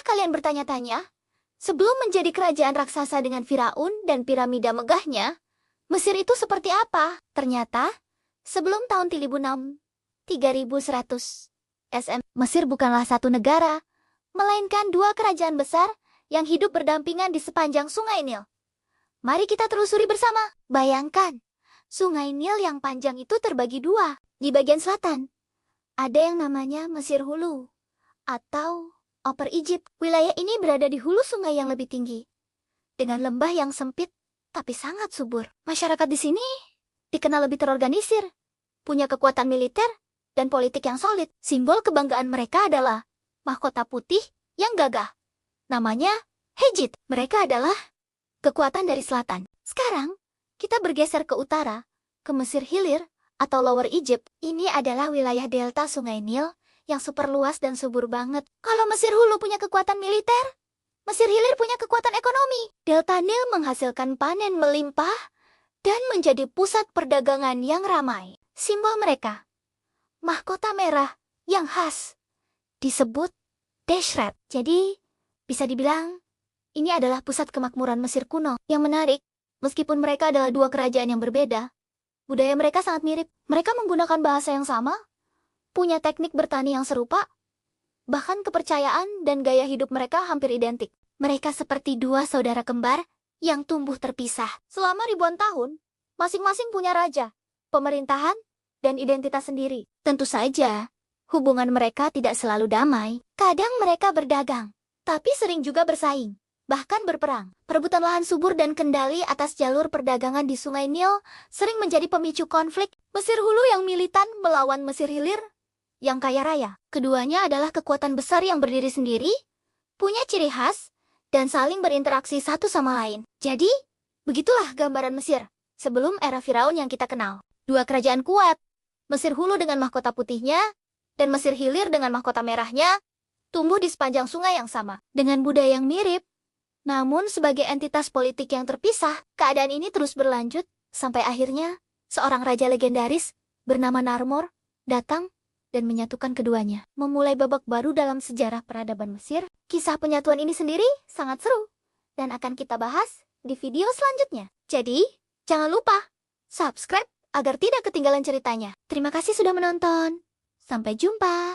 kalian bertanya-tanya? Sebelum menjadi kerajaan raksasa dengan Firaun dan piramida megahnya, Mesir itu seperti apa? Ternyata, sebelum tahun 1006, 3100 SM, Mesir bukanlah satu negara, melainkan dua kerajaan besar yang hidup berdampingan di sepanjang Sungai Nil. Mari kita telusuri bersama. Bayangkan, Sungai Nil yang panjang itu terbagi dua. Di bagian selatan, ada yang namanya Mesir Hulu, atau Upper Egypt. Wilayah ini berada di hulu sungai yang lebih tinggi, dengan lembah yang sempit tapi sangat subur. Masyarakat di sini dikenal lebih terorganisir, punya kekuatan militer dan politik yang solid. Simbol kebanggaan mereka adalah mahkota putih yang gagah. Namanya Hejit. Mereka adalah kekuatan dari selatan. Sekarang, kita bergeser ke utara, ke Mesir Hilir atau Lower Egypt. Ini adalah wilayah delta Sungai Nil yang super luas dan subur banget. Kalau Mesir Hulu punya kekuatan militer, Mesir Hilir punya kekuatan ekonomi. Delta Nil menghasilkan panen melimpah dan menjadi pusat perdagangan yang ramai. Simbol mereka, mahkota merah yang khas, disebut Deshret. Jadi, bisa dibilang, ini adalah pusat kemakmuran Mesir kuno. Yang menarik, meskipun mereka adalah dua kerajaan yang berbeda, budaya mereka sangat mirip. Mereka menggunakan bahasa yang sama, punya teknik bertani yang serupa, bahkan kepercayaan dan gaya hidup mereka hampir identik. Mereka seperti dua saudara kembar yang tumbuh terpisah. Selama ribuan tahun, masing-masing punya raja, pemerintahan, dan identitas sendiri. Tentu saja, hubungan mereka tidak selalu damai. Kadang mereka berdagang, tapi sering juga bersaing, bahkan berperang. Perebutan lahan subur dan kendali atas jalur perdagangan di Sungai Nil sering menjadi pemicu konflik. Mesir Hulu yang militan melawan Mesir Hilir yang kaya raya. Keduanya adalah kekuatan besar yang berdiri sendiri, punya ciri khas, dan saling berinteraksi satu sama lain. Jadi, begitulah gambaran Mesir sebelum era Firaun yang kita kenal. Dua kerajaan kuat, Mesir Hulu dengan mahkota putihnya, dan Mesir Hilir dengan mahkota merahnya, tumbuh di sepanjang sungai yang sama. Dengan budaya yang mirip, namun sebagai entitas politik yang terpisah, keadaan ini terus berlanjut, sampai akhirnya seorang raja legendaris bernama Narmor datang dan menyatukan keduanya. Memulai babak baru dalam sejarah peradaban Mesir. Kisah penyatuan ini sendiri sangat seru, dan akan kita bahas di video selanjutnya. Jadi, jangan lupa subscribe agar tidak ketinggalan ceritanya. Terima kasih sudah menonton. Sampai jumpa.